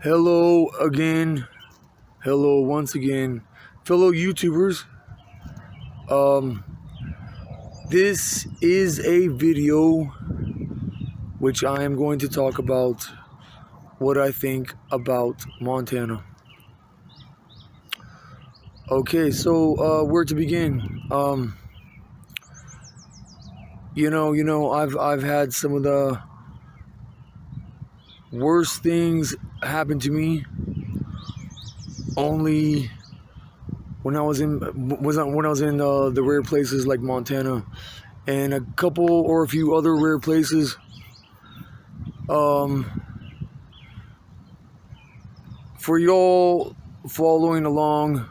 Hello again. Hello once again, fellow YouTubers. Um, this is a video which I am going to talk about what I think about Montana. Okay, so where to begin? I've had some of the worst things happen to me. Only when I was in the rare places like Montana and a couple or a few other rare places. For y'all following along,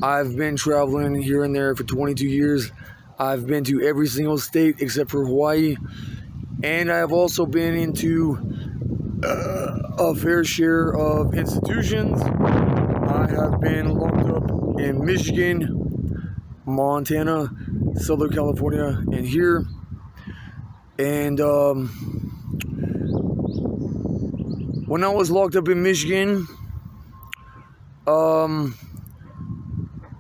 I've been traveling here and there for 22 years. I've been to every single state except for Hawaii, and I've also been into a fair share of institutions. I have been locked up in Michigan, Montana, Southern California, and here. And when I was locked up in Michigan,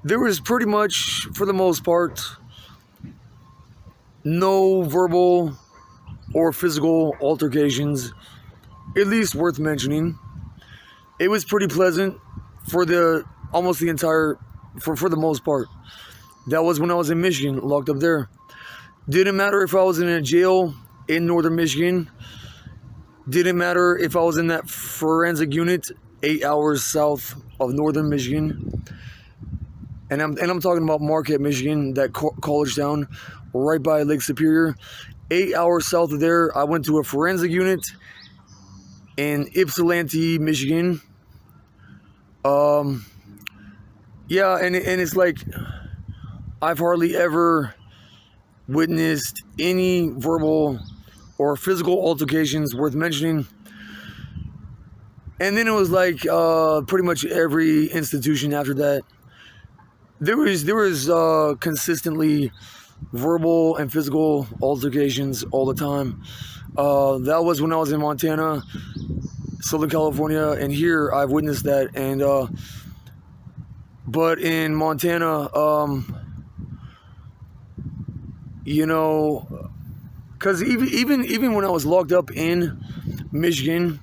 there was pretty much, for the most part, no verbal or physical altercations, at least worth mentioning. It was pretty pleasant for the most part. That was when I was in Michigan, locked up there. Didn't matter if I was in a jail in northern Michigan. Didn't matter if I was in that forensic unit 8 hours south of northern Michigan. And I'm talking about Marquette, Michigan, that college town right by Lake Superior. 8 hours south of there, I went to a forensic unit in Ypsilanti, Michigan. Yeah, and it's like I've hardly ever witnessed any verbal or physical altercations worth mentioning. And then it was like pretty much every institution after that. There was consistently verbal and physical altercations all the time. That was when I was in Montana, Southern California, and here I've witnessed that. And but in Montana, because even when I was locked up in Michigan,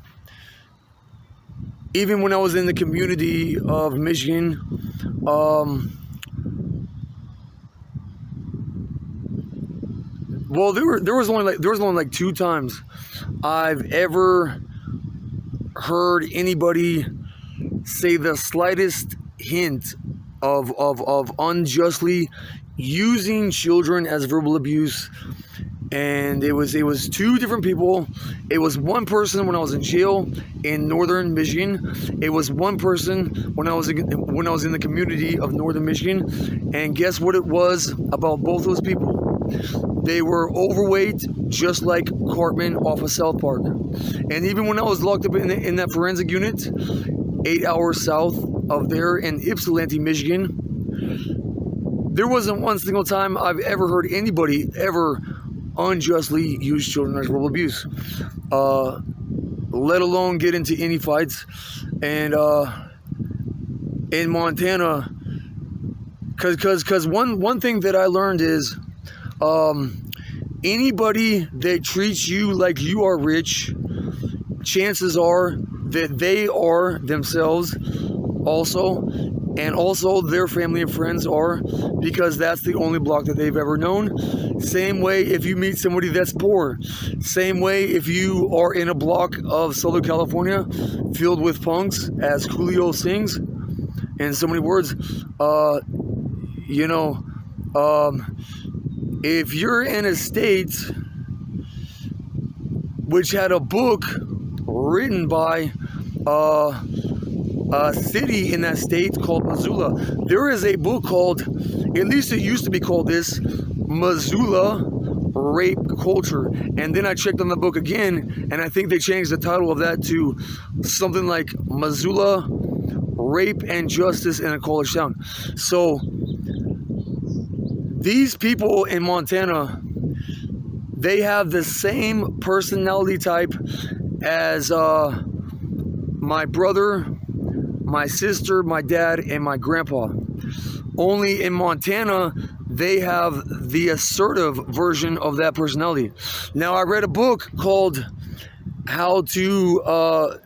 even when I was in the community of Michigan, well, there was only like 2 times I've ever heard anybody say the slightest hint of unjustly using children as verbal abuse. And it was 2 different people. It was one person when I was in jail in northern Michigan. It was one person when I was in the community of northern Michigan. And guess what it was about both those people? They were overweight, just like Cartman off of South Park. And even when I was locked up in that forensic unit, 8 hours south of there in Ypsilanti, Michigan, there wasn't one single time I've ever heard anybody ever unjustly use children as verbal abuse, let alone get into any fights. And in Montana, because one thing that I learned is, anybody that treats you like you are rich, chances are that they are themselves also, and also their family and friends are, because that's the only block that they've ever known. Same way if you meet somebody that's poor. Same way if you are in a block of Southern California filled with punks, as Julio sings in so many words. If you're in a state which had a book written by a city in that state called Missoula, there is a book called, at least it used to be called this, Missoula Rape Culture. And then I checked on the book again, and I think they changed the title of that to something like Missoula Rape and Justice in a College Town. So these people in Montana, they have the same personality type as my brother, my sister, my dad, and my grandpa. Only in Montana, they have the assertive version of that personality. Now, I read a book called How to,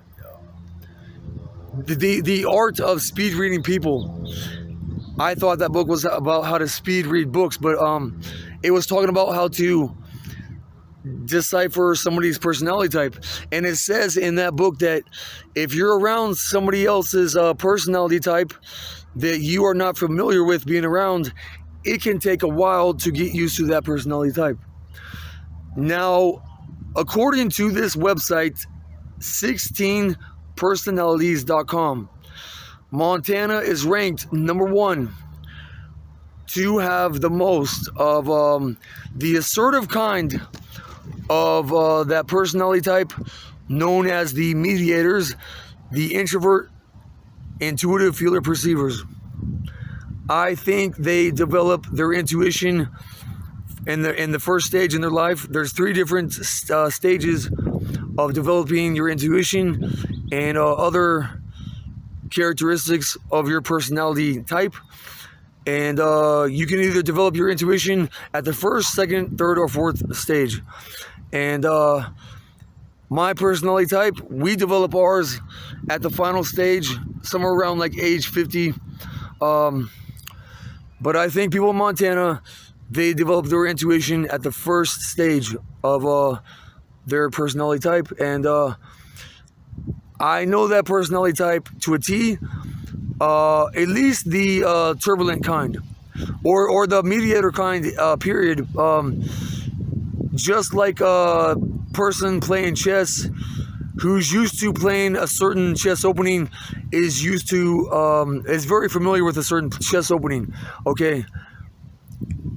the Art of Speed Reading People. I thought that book was about how to speed read books, but it was talking about how to decipher somebody's personality type. And it says in that book that if you're around somebody else's personality type that you are not familiar with being around, it can take a while to get used to that personality type. Now, according to this website, 16personalities.com, Montana is ranked number 1 to have the most of the assertive kind of that personality type, known as the mediators, the introvert, intuitive feeler perceivers. I think they develop their intuition in the first stage in their life. There's 3 different stages of developing your intuition and other characteristics of your personality type. And you can either develop your intuition at the first, second, third, or fourth stage. And my personality type, we develop ours at the final stage, somewhere around like age 50. But I think people in Montana, they develop their intuition at the first stage of their personality type. And I know that personality type to a T, at least the turbulent kind, or the mediator kind, period. Just like a person playing chess who's used to playing a certain chess opening is very familiar with a certain chess opening, okay?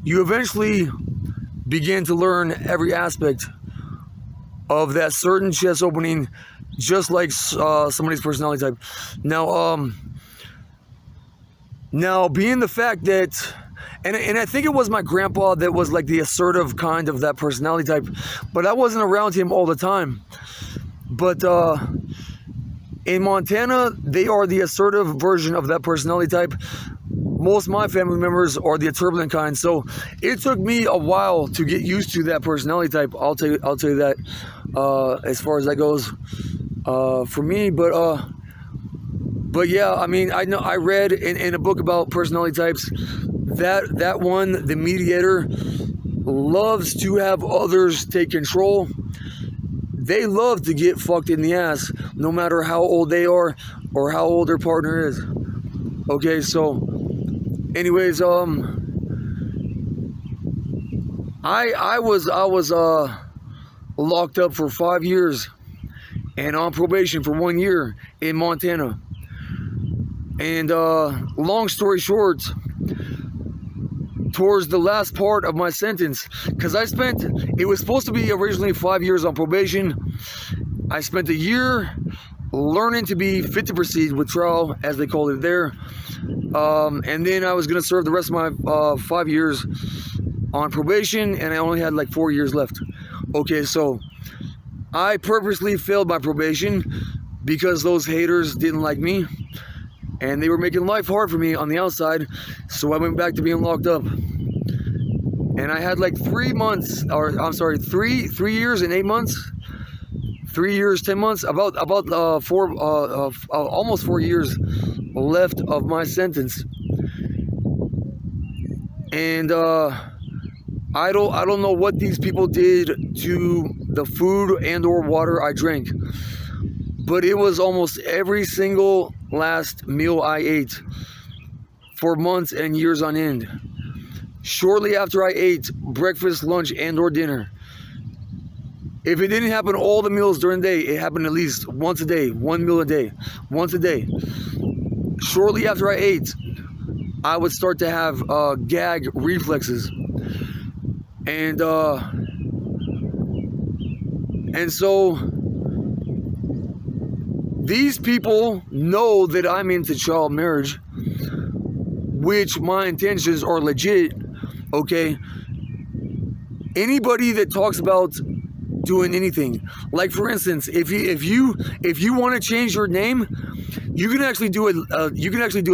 You eventually begin to learn every aspect of that certain chess opening, just like somebody's personality type. Now, being the fact that, and I think it was my grandpa that was like the assertive kind of that personality type, but I wasn't around him all the time. But in Montana, they are the assertive version of that personality type. Most of my family members are the turbulent kind, so it took me a while to get used to that personality type. I'll tell you that as far as that goes for me. But yeah, I mean, I read in a book about personality types that one, the mediator, loves to have others take control. They love to get fucked in the ass, no matter how old they are or how old their partner is. Okay, so anyways, I was locked up for 5 years and on probation for 1 year in Montana. And long story short, towards the last part of my sentence, because it was supposed to be originally 5 years on probation. I spent a year learning to be fit to proceed with trial, as they called it there. And then I was going to serve the rest of my 5 years on probation, and I only had like 4 years left. Okay, so I purposely failed my probation because those haters didn't like me. And they were making life hard for me on the outside, so I went back to being locked up. And I had like 3 years and 8 months, 3 years, 10 months, almost 4 years left of my sentence. And I don't know what these people did to the food and or water I drank, but it was almost every single last meal I ate for months and years on end. Shortly after I ate breakfast, lunch, and or dinner. If it didn't happen all the meals during the day, it happened at least once a day, 1 meal a day, once a day. Shortly after I ate, I would start to have gag reflexes. And so these people know that I'm into child marriage, which my intentions are legit, okay? Anybody that talks about doing anything. Like for instance, if you want to change your name, you can actually do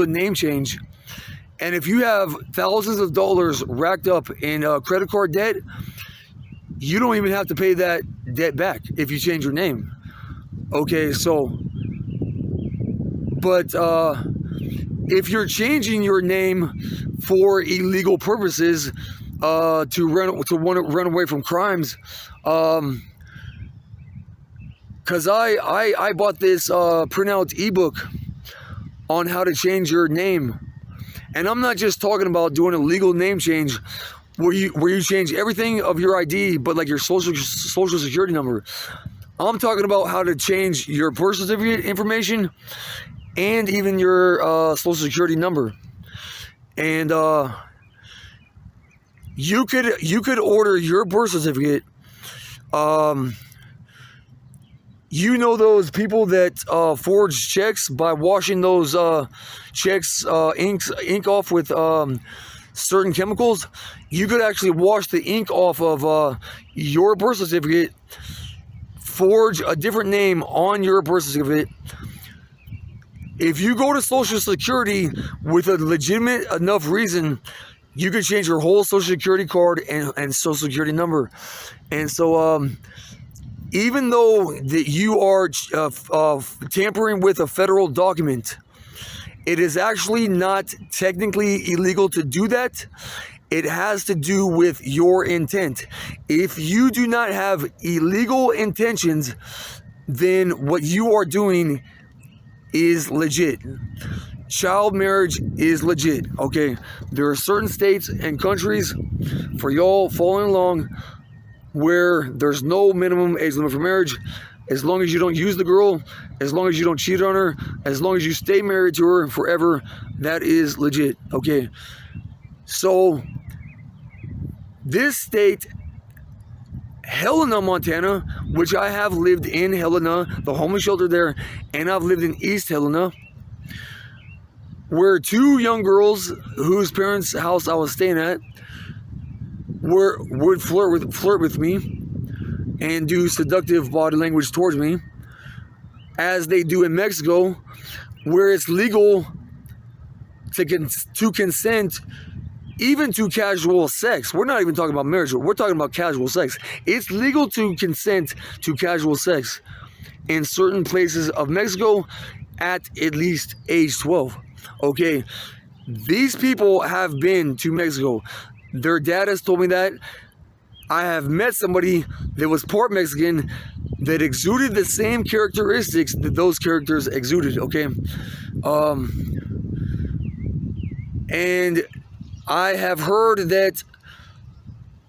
a name change. And if you have thousands of dollars racked up in credit card debt, you don't even have to pay that debt back if you change your name. Okay, so, but if you're changing your name for illegal purposes, to run away from crimes, because I bought this printout ebook on how to change your name, and I'm not just talking about doing a legal name change where you change everything of your ID but like your social security number. I'm talking about how to change your birth certificate information and even your social security number. And you could order your birth certificate. You know those people that forge checks by washing those checks ink off with certain chemicals? You could actually wash the ink off of your birth certificate, forge a different name on your birth certificate. If you go to Social Security with a legitimate enough reason, you could change your whole Social Security card and Social Security number. And so even though that you are tampering with a federal document, it is actually not technically illegal to do that. It has to do with your intent. If you do not have illegal intentions, then what you are doing is legit. Child marriage is legit, okay? There are certain states and countries, for y'all following along, where there's no minimum age limit for marriage. As long as you don't use the girl, as long as you don't cheat on her, as long as you stay married to her forever, that is legit, okay? So, this state, Helena, Montana, which I have lived in Helena, the homeless shelter there, and I've lived in East Helena, where two young girls whose parents' house I was staying at would flirt with me and do seductive body language towards me, as they do in Mexico, where it's legal to consent even to casual sex. We're not even talking about marriage. We're talking about casual sex. It's legal to consent to casual sex in certain places of Mexico at least age 12. Okay, these people have been to Mexico. Their dad has told me that. I have met somebody that was part Mexican that exuded the same characteristics that those characters exuded, okay? And I have heard that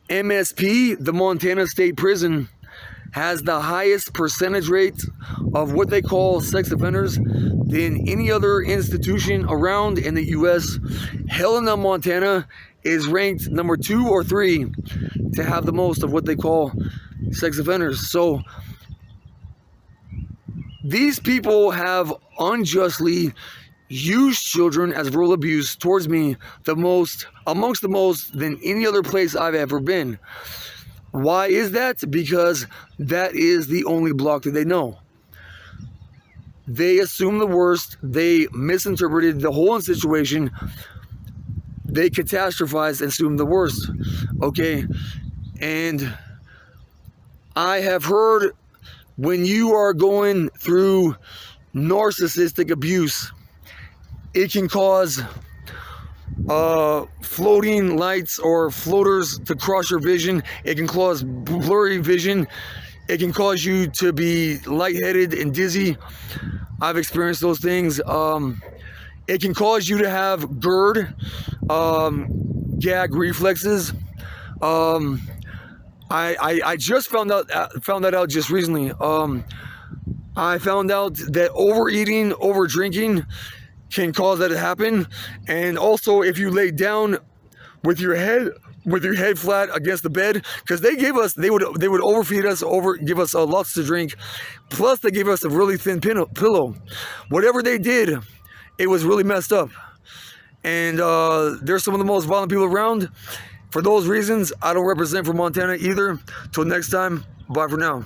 MSP, the Montana State Prison, has the highest percentage rate of what they call sex offenders than any other institution around in the U.S. Helena, Montana is ranked number 2 or 3 to have the most of what they call sex offenders. So these people have unjustly used children as verbal abuse towards me amongst the most than any other place I've ever been. Why is that? Because that is the only block that they know. They assume the worst. They misinterpreted the whole situation. They catastrophized and assumed the worst. Okay? And I have heard when you are going through narcissistic abuse, it can cause floating lights or floaters to cross your vision. It can cause blurry vision. It can cause you to be lightheaded and dizzy. I've experienced those things. It can cause you to have GERD, gag reflexes. I just found that out just recently. I found out that overeating, over drinking can cause that to happen. And also, if you lay down with your head flat against the bed, because they would overfeed us, give us lots to drink, plus they gave us a really thin pillow. Whatever they did, it was really messed up. And they're some of the most violent people around. For those reasons, I don't represent for Montana either. Till next time, bye for now.